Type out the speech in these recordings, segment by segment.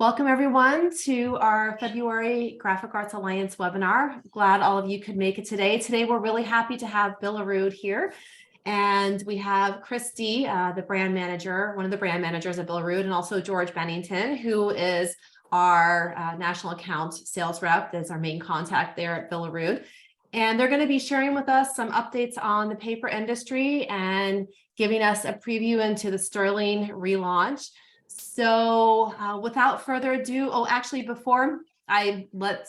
Welcome everyone to our February Graphic Arts Alliance webinar. Glad all of you could make it today. Today we're really happy to have Billerud here, and we have Christy, the brand manager, one of the brand managers at Billerud, and also George Bennington, who is our national account sales rep. That's our main contact there at Billerud. And they're going to be sharing with us some updates on the paper industry and giving us a preview into the Sterling relaunch. So without further ado, actually, before I let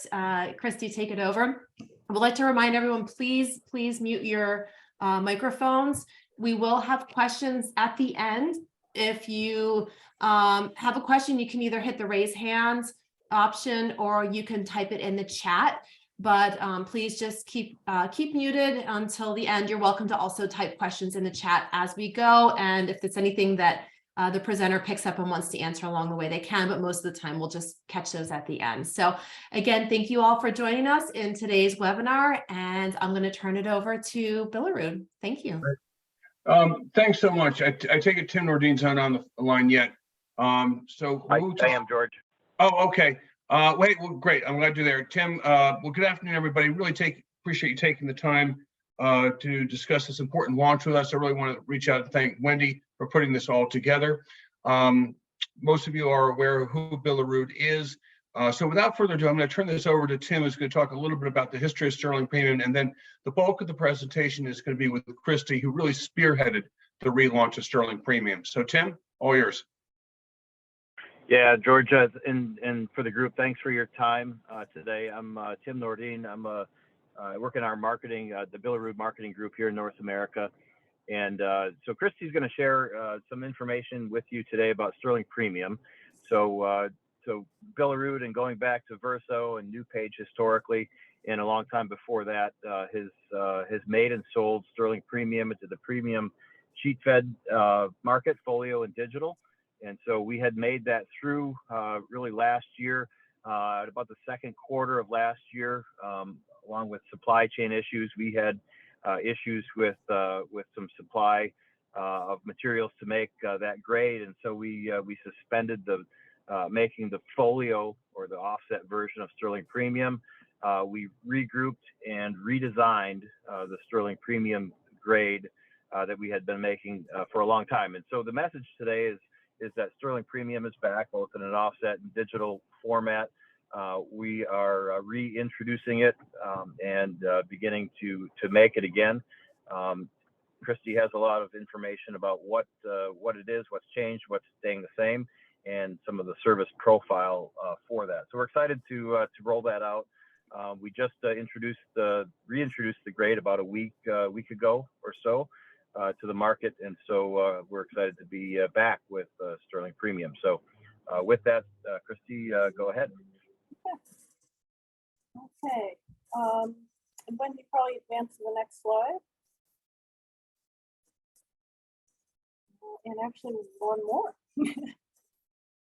Christy take it over, I would like to remind everyone, please mute your microphones. We will have questions at the end. If you have a question, you can either hit the raise hand option or you can type it in the chat. But please just keep muted until the end. You're welcome to also type questions in the chat as we go. And if there's anything that the presenter picks up and wants to answer along the way, they can, but most of the time we'll just catch those at the end. So again, thank you all for joining us in today's webinar, and I'm going to turn it over to Billerud. Thank you. Thanks so much. I take it Tim Nordine's not on the line yet. I am, George. Oh, okay. Well, great. I'm glad you're there. Tim, well, good afternoon, everybody. Really appreciate you taking the time to discuss this important launch with us. I really want to reach out and thank Wendy for putting this all together. Most of you are aware of who Billerud is. So without further ado, I'm going to turn this over to Tim, who's going to talk a little bit about the history of Sterling Premium, and then the bulk of the presentation is going to be with Christy, who really spearheaded the relaunch of Sterling Premium. So Tim, all yours. Yeah, George, and for the group, thanks for your time today. I'm Tim Nordine. I work in our marketing, the Billerud marketing group here in North America. And so Christy's going to share some information with you today about Sterling Premium. So Billerud, and going back to Verso and NewPage historically, and a long time before that, has made and sold Sterling Premium into the premium sheet fed market, folio and digital. And so we had made that through really last year, at about the second quarter of last year, along with supply chain issues. We had issues with some supply of materials to make that grade, and so we suspended the making the folio or the offset version of Sterling Premium. We regrouped and redesigned the Sterling Premium grade that we had been making for a long time. And so the message today is that Sterling Premium is back, both in an offset and digital format. We are reintroducing it and beginning to make it again. Christy has a lot of information about what it is, what's changed, what's staying the same, and some of the service profile for that. So we're excited to roll that out. We just reintroduced the grade about a week ago or so to the market, and so we're excited to be back with Sterling Premium. So with that, Christy, go ahead. Okay, and Wendy, probably advance to the next slide. And actually one more.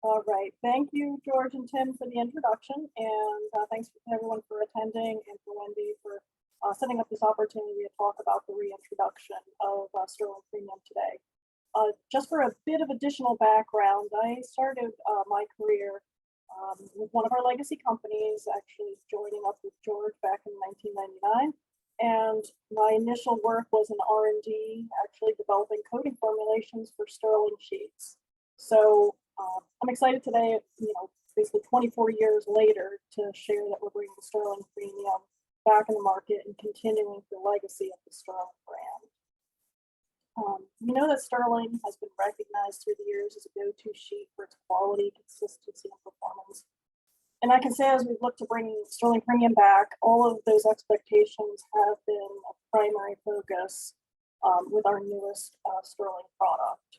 All right, thank you, George and Tim, for the introduction, and thanks to everyone for attending, and for Wendy for setting up this opportunity to talk about the reintroduction of Sterling Premium today. Just for a bit of additional background, I started my career with one of our legacy companies, actually joining up with George back in 1999. And my initial work was in R&D, actually developing coating formulations for Sterling sheets. So I'm excited today, basically 24 years later, to share that we're bringing Sterling Premium back in the market and continuing the legacy of the Sterling brand. We know that Sterling has been recognized through the years as a go-to sheet for its quality, consistency, and performance. And I can say, as we've looked to bring Sterling Premium back, all of those expectations have been a primary focus with our newest Sterling product.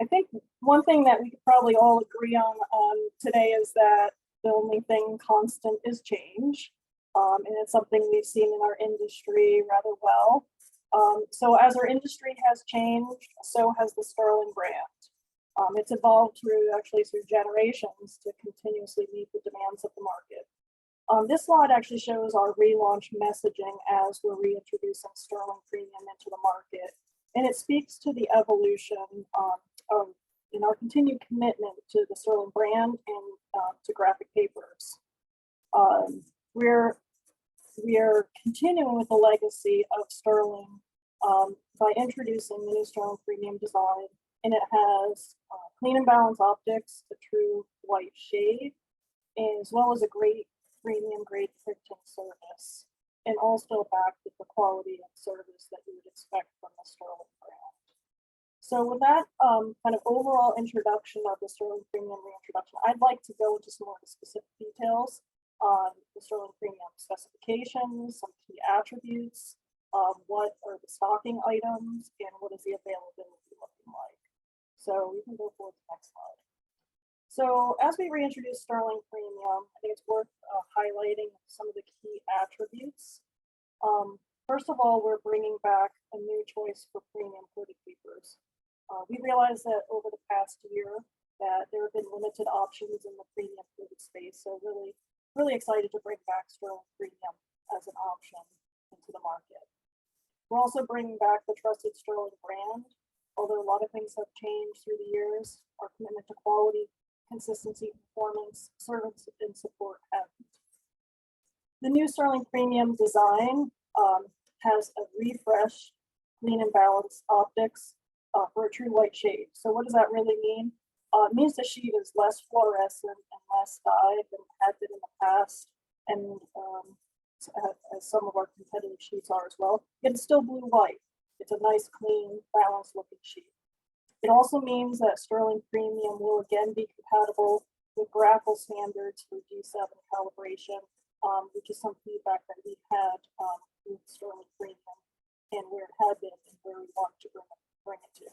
I think one thing that we could probably all agree on today is that the only thing constant is change. And it's something we've seen in our industry rather well. So as our industry has changed, so has the Sterling brand. It's evolved through generations to continuously meet the demands of the market. This slide actually shows our relaunch messaging as we're reintroducing Sterling Premium into the market. And it speaks to the evolution of in our continued commitment to the Sterling brand and to graphic papers. We are continuing with the legacy of Sterling by introducing the new Sterling Premium design, and it has clean and balanced optics, a true white shade, as well as a great premium grade printing service, and all still backed with the quality and service that you would expect from the Sterling brand. So with that kind of overall introduction of the Sterling Premium reintroduction, I'd like to go into some more specific details on the Sterling Premium specifications, some key attributes, what are the stocking items, and what is the availability looking like. So we can go forward to the next slide. So as we reintroduce Sterling Premium, I think it's worth highlighting some of the key attributes. First of all, we're bringing back a new choice for premium coated papers. We realized that over the past year that there have been limited options in the premium coated space. So really excited to bring back Sterling Premium as an option into the market. We're also bringing back the trusted Sterling brand. Although a lot of things have changed through the years, our commitment to quality, consistency, performance, service, and support haven't. The new Sterling Premium design has a refreshed, clean and balanced optics for a true white shade. So what does that really mean? It means the sheet is less fluorescent and less dyed than it had been in the past, and as some of our competitive sheets are as well. Yet it's still blue-white. It's a nice, clean, balanced looking sheet. It also means that Sterling Premium will again be compatible with graphical standards for G7 calibration, which is some feedback that we had with Sterling Premium and where it had been and where we want to bring it to.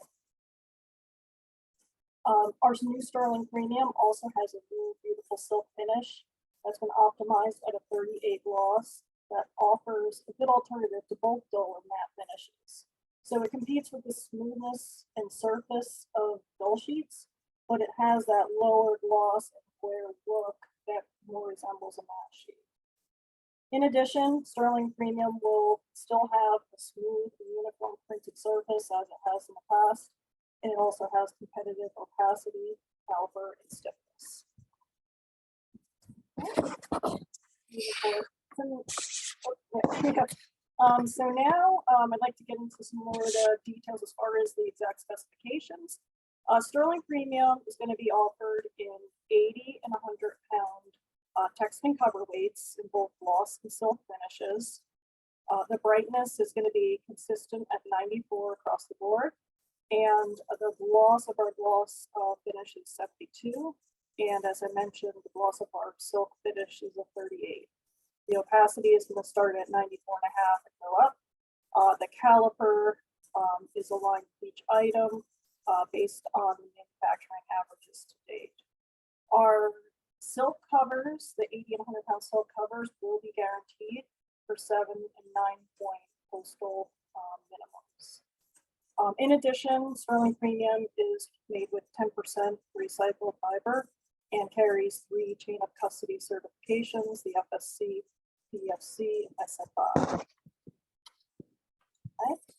Our new Sterling Premium also has a new beautiful silk finish that's been optimized at a 38 gloss that offers a good alternative to both dull and matte finishes. So it competes with the smoothness and surface of dull sheets, but it has that lower gloss and glare look that more resembles a matte sheet. In addition, Sterling Premium will still have a smooth and uniform printed surface as it has in the past, and it also has competitive opacity, caliper, and stiffness. So now I'd like to get into some more of the details as far as the exact specifications. Sterling Premium is going to be offered in 80 and 100 pound text and cover weights in both gloss and silk finishes. The brightness is going to be consistent at 94 across the board, and the gloss of our gloss finish is 72. And as I mentioned, the gloss of our silk finish is a 38. The opacity is going to start at 94.5 and go up. The caliper is aligned with each item based on the manufacturing averages to date. Our silk covers, the 80 and 100 pound silk covers, will be guaranteed for 7 and 9 point postal minimums. In addition, Sterling Premium is made with 10% recycled fiber and carries 3 chain of custody certifications, the FSC, PFC, and SFI. Okay.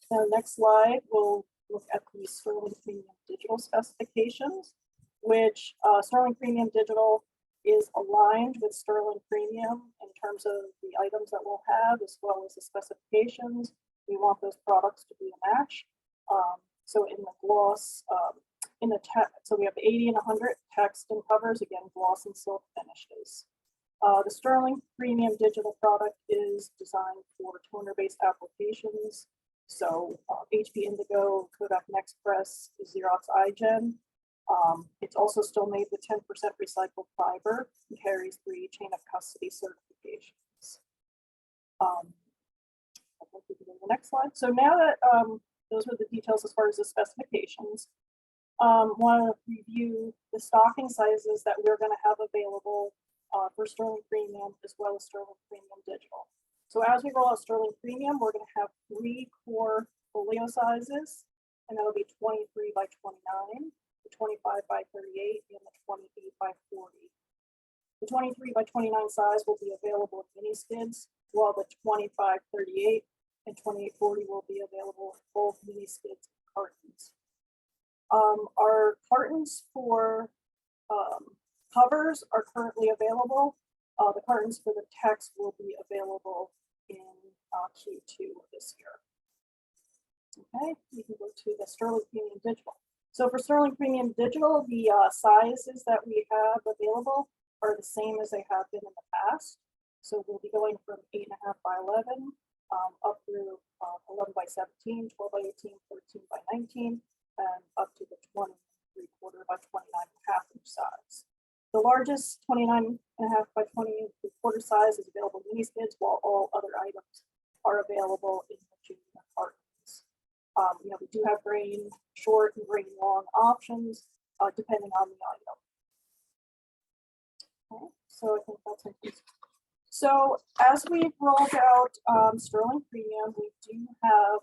So next slide, we'll look at the Sterling Premium Digital specifications, which Sterling Premium Digital is aligned with Sterling Premium in terms of the items that we'll have, as well as the specifications. We want those products to be a match. So in the gloss, so we have 80 and 100 text and covers, again, gloss and silk finishes. The Sterling Premium Digital product is designed for toner-based applications. So HP Indigo, Kodak Nextpress, Xerox iGen. It's also still made with 10% recycled fiber and carries 3 chain of custody certifications. I think we can go to the next slide. So now that those are the details as far as the specifications, want to review the stocking sizes that we're going to have available for Sterling Premium as well as Sterling Premium Digital. So as we roll out Sterling Premium, we're going to have 3 core folio sizes, and that'll be 23 by 29, the 25 by 38, and the 28 by 40. The 23 by 29 size will be available in mini skids, while the 25, 38, and 28, 40 will be available in both mini skids and cartons. Our cartons for covers are currently available. The cartons for the text will be available in Q2 of this year. Okay, we can go to the Sterling Premium Digital. So for Sterling Premium Digital, the sizes that we have available are the same as they have been in the past. So we'll be going from 8.5 by 11 up through 11 by 17, 12 by 18, 13 by 19, and up to the 20.75 by 29.5 inch size. The largest 29.5 by 20.75 size is available in mini skids, while all other items are available in the junior cartons. We do have grain short and grain long options depending on the item. Okay, so I think that's it. So as we've rolled out Sterling Premium, we do have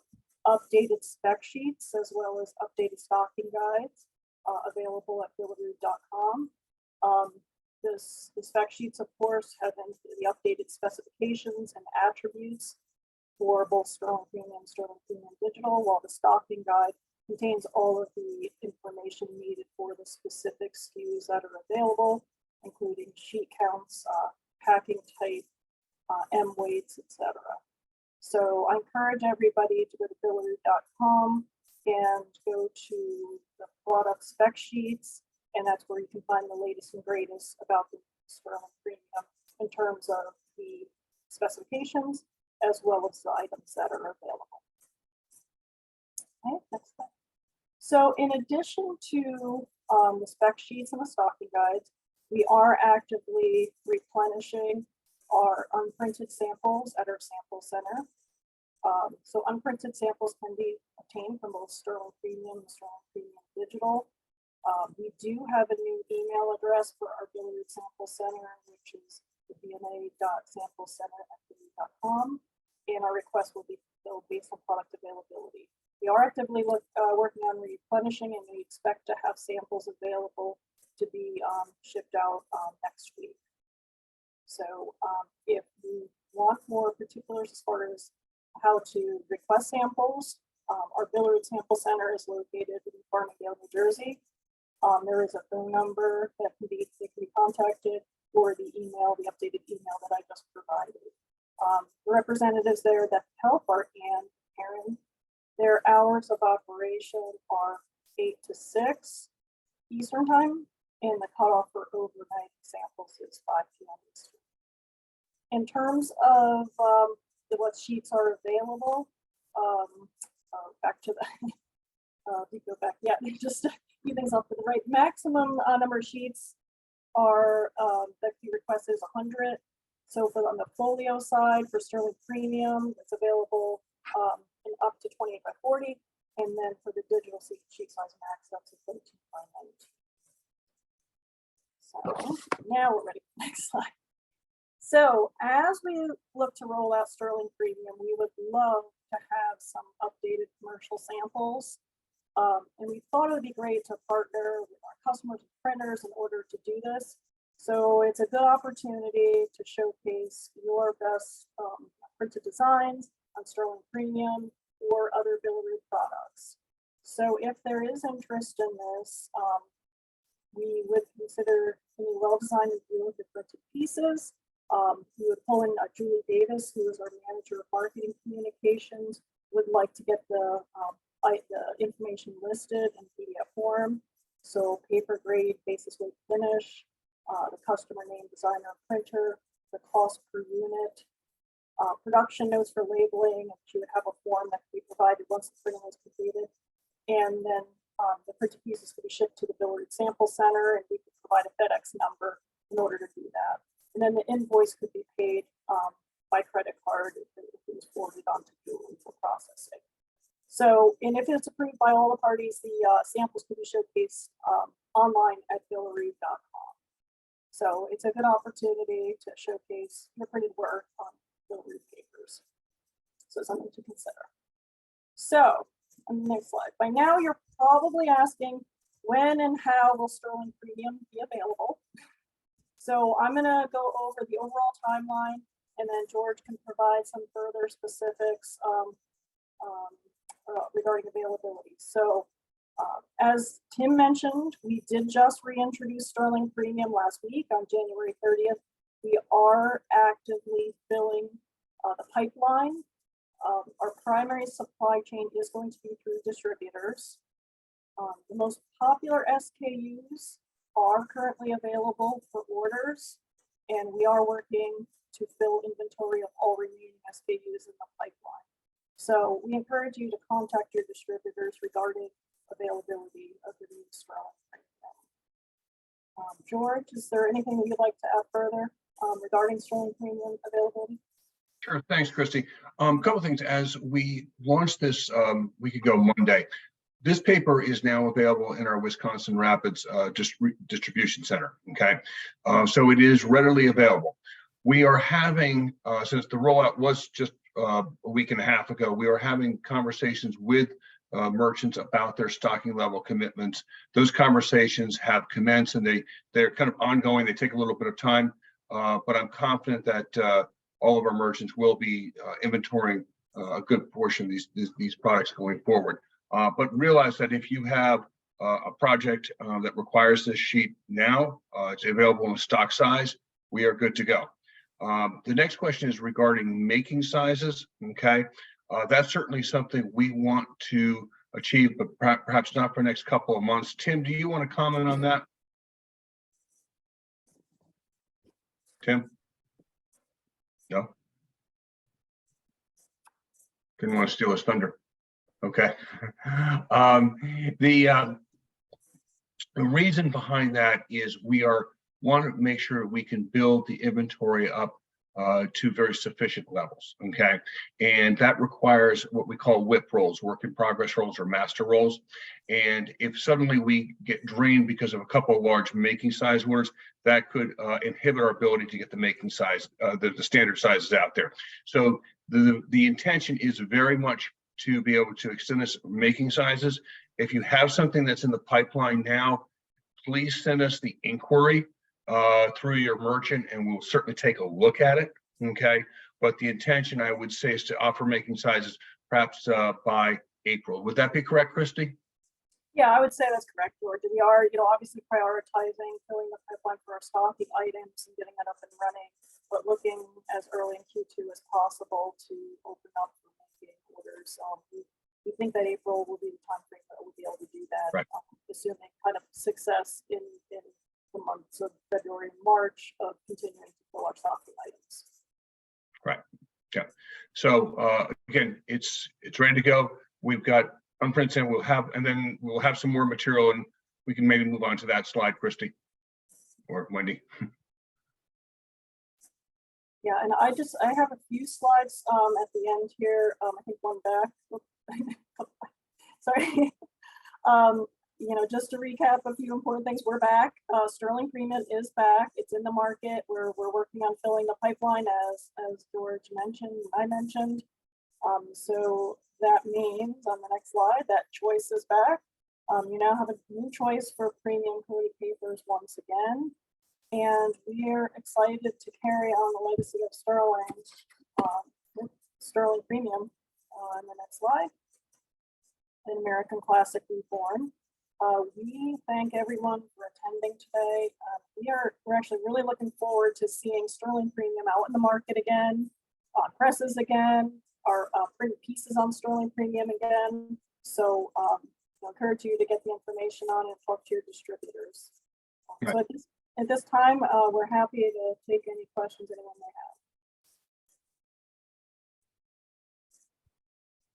updated spec sheets as well as updated stocking guides available at billerud.com. The spec sheets, of course, have the updated specifications and attributes for both Sterling Premium and Sterling Premium Digital, while the stocking guide contains all of the information needed for the specific SKUs that are available, including sheet counts, packing type, M weights, etc. So I encourage everybody to go to billerud.com and go to the product spec sheets, and that's where you can find the latest and greatest about the Sterling Premium in terms of the specifications as well as the items that are available. Okay, next slide. So in addition to the spec sheets and the stocking guides, we are actively replenishing our unprinted samples at our sample center. So unprinted samples can be obtained from both Sterling Premium and Sterling Premium Digital. We do have a new email address for our Billerud Sample Center, which is the bma.samplecenter@billerud.com, and our request will be fulfilled based on product availability. We are actively working on replenishing, and we expect to have samples available to be shipped out next week. So if you want more particulars as far as how to request samples, our Billerud Sample Center is located in Farmingdale, New Jersey. There is a phone number that can be contacted, or the email, the updated email that I just provided. The representatives there that help are Ann and Karen. Their hours of operation are 8 to 6 Eastern time, and the cutoff for overnight samples is 5 p.m. Eastern. In terms of what sheets are available, back to the, we go back, yeah, just a few things off to the right. Maximum number of sheets are that you request is 100. So for on the folio side, for Sterling Premium, it's available in up to 28 by 40. And then for the digital sheet size max, up to 13 by 19. So now we're ready for the next slide. So as we look to roll out Sterling Premium, we would love to have some updated commercial samples. And we thought it would be great to partner with our customers and printers in order to do this. So it's a good opportunity to showcase your best printed designs on Sterling Premium or other Billerud products. So if there is interest in this, we would consider any well-designed and beautifully printed pieces. We would pull in Julie Davis, who is our manager of marketing communications, would like to get the information listed in PDF form. So paper grade, basis weight finish, the customer name, designer, printer, the cost per unit, production notes for labeling, and she would have a form that could be provided once the printing is completed. And then the printed pieces could be shipped to the Billerud Sample Center, and we could provide a FedEx number in order to do that. And then the invoice could be paid by credit card if it was forwarded on to Julie for processing. So, and if it's approved by all the parties, the samples could be showcased online at billerud.com. So it's a good opportunity to showcase your printed work on Billerud papers. So something to consider. So on the next slide. By now you're probably asking, when and how will Sterling Premium be available? So I'm going to go over the overall timeline, and then George can provide some further specifics regarding availability. So As Tim mentioned, we did just reintroduce Sterling Premium last week on January 30th. We are actively filling the pipeline. Our primary supply chain is going to be through distributors. The most popular SKUs are currently available for orders, and we are working to fill inventory of all remaining SKUs in the pipeline. So we encourage you to contact your distributors regarding availability of the new Sterling Premium. George, is there anything that you'd like to add further regarding Sterling Premium availability? Sure. Thanks, Christy. Couple things. As we launched this week ago Monday, this paper is now available in our Wisconsin Rapids distribution center. Okay, so it is readily available. We are having, since the rollout was just a week and a half ago, we are having conversations with merchants about their stocking level commitments. Those conversations have commenced, and they're kind of ongoing. They take a little bit of time, but I'm confident that all of our merchants will be inventorying a good portion of these products going forward. But realize that if you have a project that requires this sheet now, it's available in stock size, we are good to go. The next question is regarding making sizes. Okay, that's certainly something we want to achieve, but perhaps not for the next couple of months. Tim, do you want to comment on that? Tim? No? Didn't want to steal his thunder. Okay. The reason behind that is we want to make sure we can build the inventory up to very sufficient levels. Okay, and that requires what we call WIP rolls, work in progress rolls, or master rolls. And if suddenly we get drained because of a couple of large making size orders, that could inhibit our ability to get the making size, the standard sizes out there. So the intention is very much to be able to extend this making sizes. If you have something that's in the pipeline now, please send us the inquiry through your merchant, and we'll certainly take a look at it. Okay, but the intention, I would say, is to offer making sizes perhaps by April. Would that be correct, Christy? Yeah, I would say that's correct, George. We are, obviously prioritizing filling the pipeline for our stocking items and getting that up and running, but looking as early in Q2 as possible to open up for making orders. We think that April will be the time frame that we'll be able to do that, right. Assuming kind of success in the months of February and March of continuing to fill our stocking items. Right. Yeah. So again, it's ready to go. We've got unprints, and we'll have some more material, and we can maybe move on to that slide, Christy or Wendy. Yeah, and I have a few slides at the end here. I think one back. Sorry. Just to recap a few important things, we're back. Sterling Premium is back. It's in the market. We're working on filling the pipeline, as George mentioned, I mentioned. So that means on the next slide that choice is back. You now have a new choice for premium coated papers once again. And we're excited to carry on the legacy of Sterling with Sterling Premium on the next slide. An American Classic Reborn. We thank everyone for attending today. We're actually really looking forward to seeing Sterling Premium out in the market again, on presses again, our print pieces on Sterling Premium again. So I encourage you to get the information on it, talk to your distributors. Right. So at this time, we're happy to take any questions anyone may have.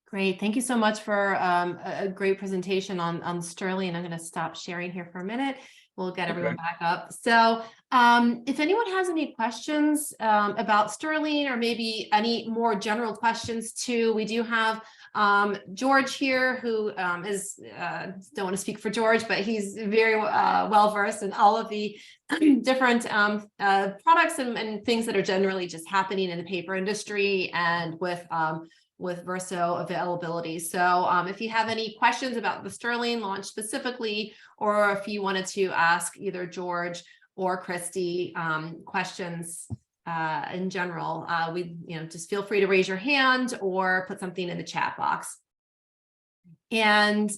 Great. Thank you so much for a great presentation on Sterling. I'm going to stop sharing here for a minute. We'll get everyone back up. So if anyone has any questions about Sterling, or maybe any more general questions too, we do have George here, who is, don't want to speak for George, but he's very well versed in all of the different products and things that are generally just happening in the paper industry and with Verso availability. So if you have any questions about the Sterling launch specifically, or if you wanted to ask either George or Christy questions in general, just feel free to raise your hand or put something in the chat box. And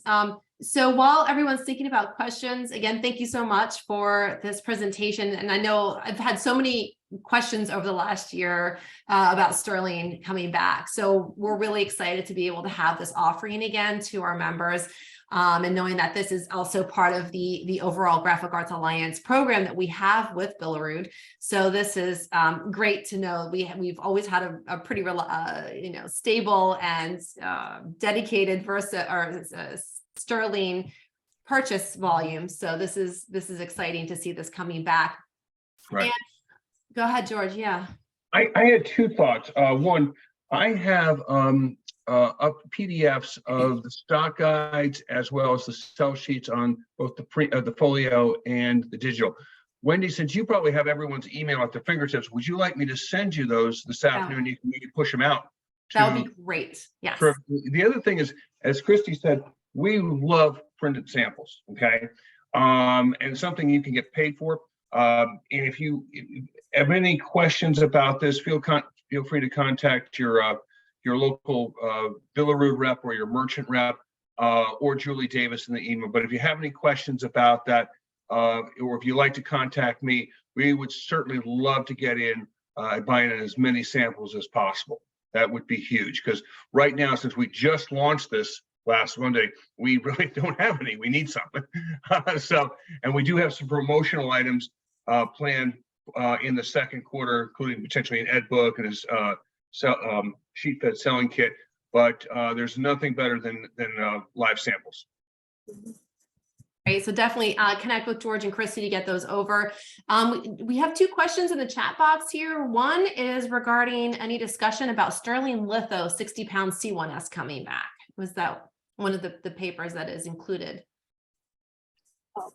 So while everyone's thinking about questions, again, thank you so much for this presentation. And I know I've had so many questions over the last year about Sterling coming back. So we're really excited to be able to have this offering again to our members. And knowing that this is also part of the overall Graphic Arts Alliance program that we have with Billerud. So this is great to know. We've always had a pretty stable and dedicated Sterling purchase volume. So this is exciting to see this coming back. Right. And go ahead, George. Yeah. I had two thoughts. One, I have up PDFs of the stock guides as well as the sell sheets on both the print of the folio and the digital. Wendy, since you probably have everyone's email at their fingertips, would you like me to send you those this afternoon? You can maybe push them out. That would be great. Yes. The other thing is, as Christy said, we love printed samples. Okay. And something you can get paid for. And if you have any questions about this, feel free to contact your local Billerud rep or your merchant rep or Julie Davis in the email. But if you have any questions about that, or if you'd like to contact me, we would certainly love to get in buying in as many samples as possible. That would be huge, because right now, since we just launched this last Monday, we really don't have any. We need something. And we do have some promotional items planned in the second quarter, including potentially an ed book and his sheet fed selling kit. But there's nothing better than live samples. Right, so definitely connect with George and Christy to get those over. We have two questions in the chat box here. One is regarding any discussion about Sterling Litho 60-pound C1S coming back. Was that one of the papers that is included?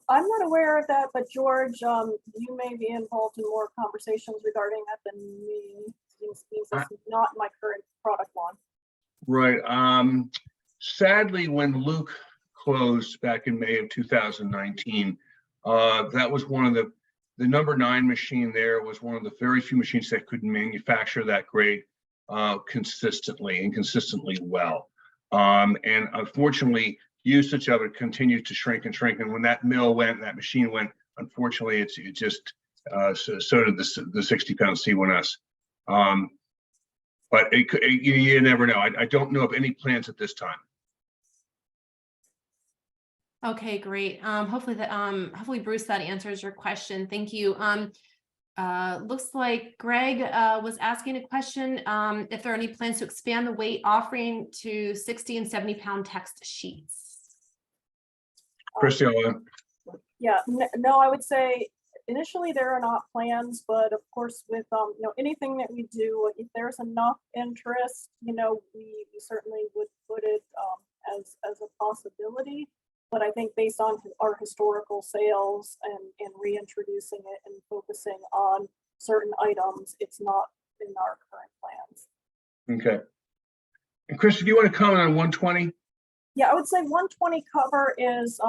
I'm not aware of that, but George, you may be involved in more conversations regarding that than me. This is not my current product line. Right. Sadly, when Luke closed back in May of 2019, that was one of the number 9 machine there was one of the very few machines that could manufacture that grade consistently well. And unfortunately, usage of it continued to shrink and shrink. And when that mill went, that machine went, unfortunately, it just so did the 60-pound C1S. But you never know. I don't know of any plans at this time. Okay, great. Hopefully Bruce, that answers your question. Thank you. Looks like Greg was asking a question if there are any plans to expand the weight offering to 60 and 70-pound text sheets. Christy, yeah, no, I would say initially there are not plans, but of course with anything that we do, if there's enough interest, we certainly would put it as a possibility. But I think based on our historical sales and reintroducing it and focusing on certain items, it's not in our current plans. Okay. And Chris, do you want to comment on 120? Yeah, I would say 120 cover is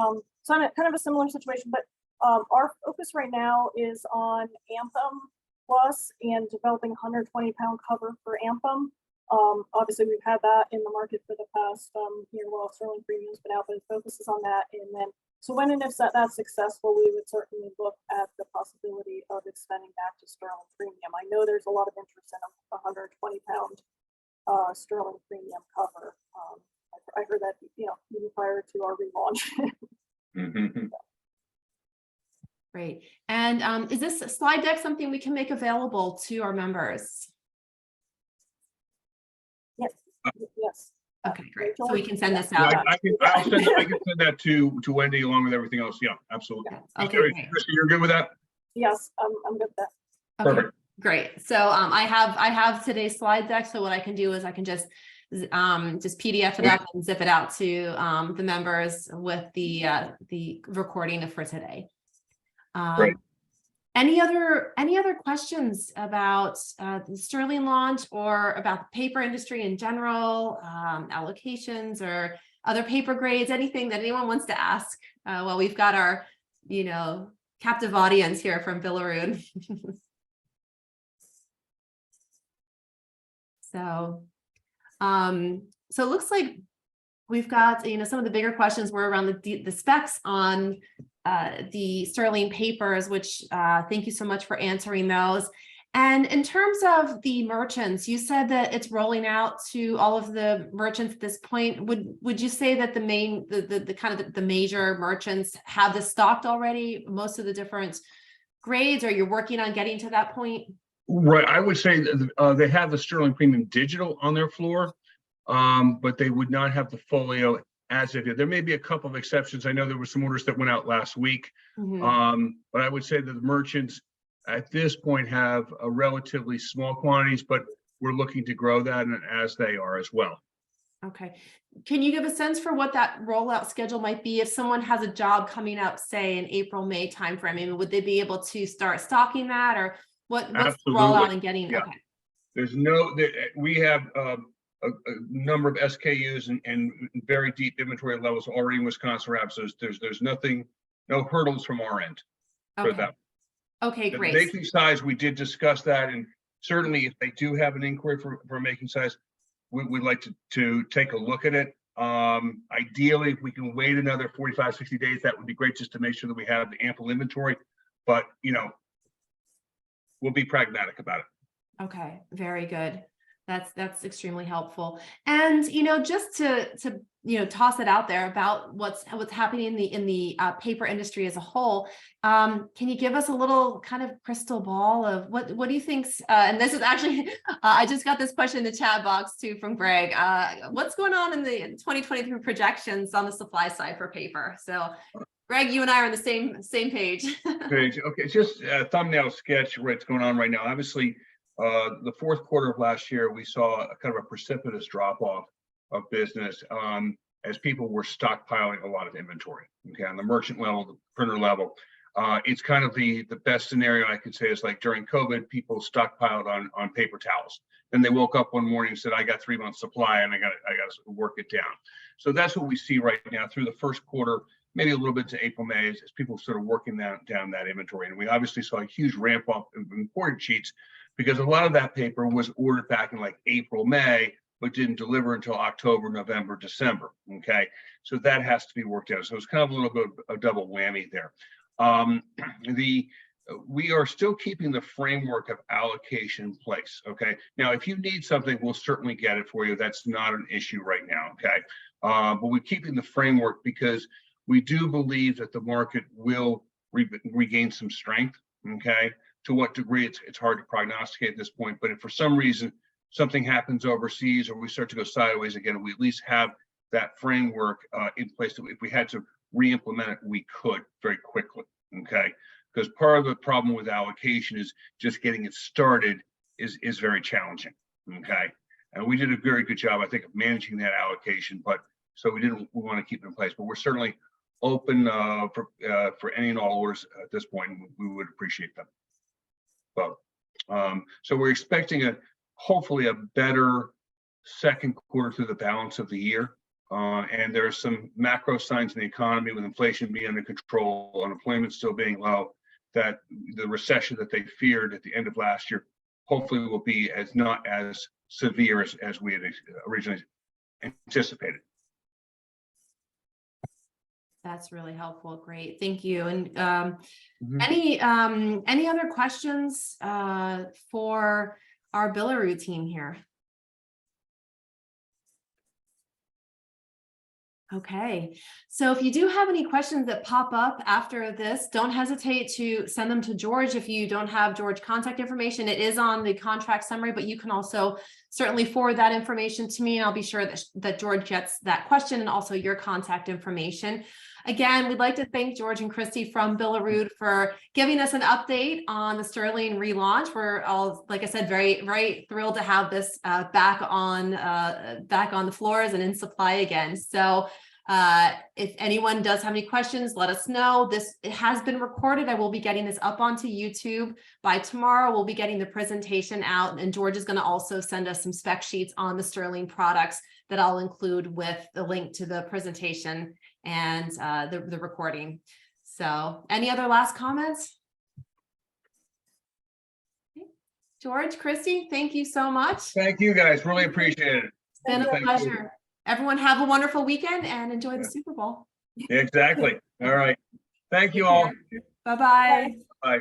kind of a similar situation, but our focus right now is on Anthem Plus and developing 120-pound cover for Anthem. Obviously, we've had that in the market for the past year while Sterling Premium's been out, but it focuses on that. And then, so when and if that's successful, we would certainly look at the possibility of extending back to Sterling Premium. I know there's a lot of interest in a 120-pound Sterling Premium cover. I heard that, even prior to our relaunch. Mm-hmm. Great. And is this slide deck something we can make available to our members? Yes. Okay, great. So we can send this out. Yeah, I can send that to Wendy along with everything else. Yeah, absolutely. Yeah. Okay, great. Christy, you're good with that? Yes, I'm good with that. Okay, perfect. Great. So I have today's slide deck. So what I can do is I can just PDF it up and zip it out to the members with the recording for today. Great. Any other questions about the Sterling launch or about the paper industry in general, allocations or other paper grades, anything that anyone wants to ask? Well, we've got our, captive audience here from Billerud. So it looks like We've got, some of the bigger questions were around the specs on the sterling papers, which thank you so much for answering those. And in terms of the merchants, you said that it's rolling out to all of the merchants at this point. Would you say that the major merchants have this stocked already, most of the different grades, or you're working on getting to that point? Right. I would say that they have the Sterling Premium Digital on their floor, but they would not have the folio as it is. There may be a couple of exceptions. I know there were some orders that went out last week, but I would say that the merchants at this point have a relatively small quantities, but we're looking to grow that as they are as well. Okay. Can you give a sense for what that rollout schedule might be if someone has a job coming up, say in April, May timeframe? I mean, would they be able to start stocking that, or what's the rollout and getting? Yeah. Okay. We have a number of SKUs and very deep inventory levels already in Wisconsin Rapids. So there's nothing, no hurdles from our end for that. Okay, great. The making size, we did discuss that, and certainly if they do have an inquiry for making size, we'd like to take a look at it. Ideally, if we can wait another 45, 60 days, that would be great, just to make sure that we have the ample inventory. But, we'll be pragmatic about it. Okay, very good. That's extremely helpful. And just to toss it out there about what's happening in the paper industry as a whole. Can you give us a little kind of crystal ball of what do you think's and this is actually I just got this question in the chat box too from Greg. What's going on in the 2023 projections on the supply side for paper? So Greg, you and I are on the same page. Okay, just a thumbnail sketch what's going on right now. Obviously, the fourth quarter of last year, we saw a kind of a precipitous drop off of business as people were stockpiling a lot of inventory. Okay, on the merchant level, the printer level, it's kind of the best scenario I could say is like during COVID, people stockpiled on paper towels. Then they woke up one morning and said, "I got 3 months supply, and I got to work it down." So that's what we see right now through the first quarter, maybe a little bit to April, May, as people sort of working down that inventory. And we obviously saw a huge ramp up of imported sheets because a lot of that paper was ordered back in like April, May, but didn't deliver until October, November, December. Okay, so that has to be worked out. So it's kind of a little bit of a double whammy there. We are still keeping the framework of allocation in place. Okay, now if you need something, we'll certainly get it for you. That's not an issue right now. Okay, but we're keeping the framework because we do believe that the market will regain some strength. Okay, to what degree it's hard to prognosticate at this point, but if for some reason something happens overseas or we start to go sideways again, we at least have that framework in place that if we had to re-implement it, we could very quickly. Okay, because part of the problem with allocation is just getting it started is very challenging. Okay, and we did a very good job, I think, of managing that allocation, but so we want to keep it in place, but we're certainly open for any and all orders at this point, and we would appreciate them. Well, so we're expecting hopefully a better second quarter through the balance of the year. And there are some macro signs in the economy with inflation being under control, unemployment still being low, that the recession that they feared at the end of last year hopefully will be not as severe as we had originally anticipated. That's really helpful. Great. Thank you. And any other questions for our Billerud team here? Okay, so if you do have any questions that pop up after this, don't hesitate to send them to George. If you don't have George contact information, it is on the contract summary, but you can also certainly forward that information to me, and I'll be sure that George gets that question and also your contact information. Again, we'd like to thank George and Christy from Billerud for giving us an update on the Sterling relaunch. We're all, like I said, very, very thrilled to have this back on the floors and in supply again. So if anyone does have any questions, let us know. It has been recorded. I will be getting this up onto YouTube by tomorrow. We'll be getting the presentation out, and George is going to also send us some spec sheets on the Sterling products that I'll include with the link to the presentation and the recording. So any other last comments? Okay. George, Christy, thank you so much. Thank you guys, really appreciate it. It's been a pleasure. Everyone have a wonderful weekend and enjoy the Super Bowl. Exactly. All right. Thank you Take all. care. Bye-bye. Bye.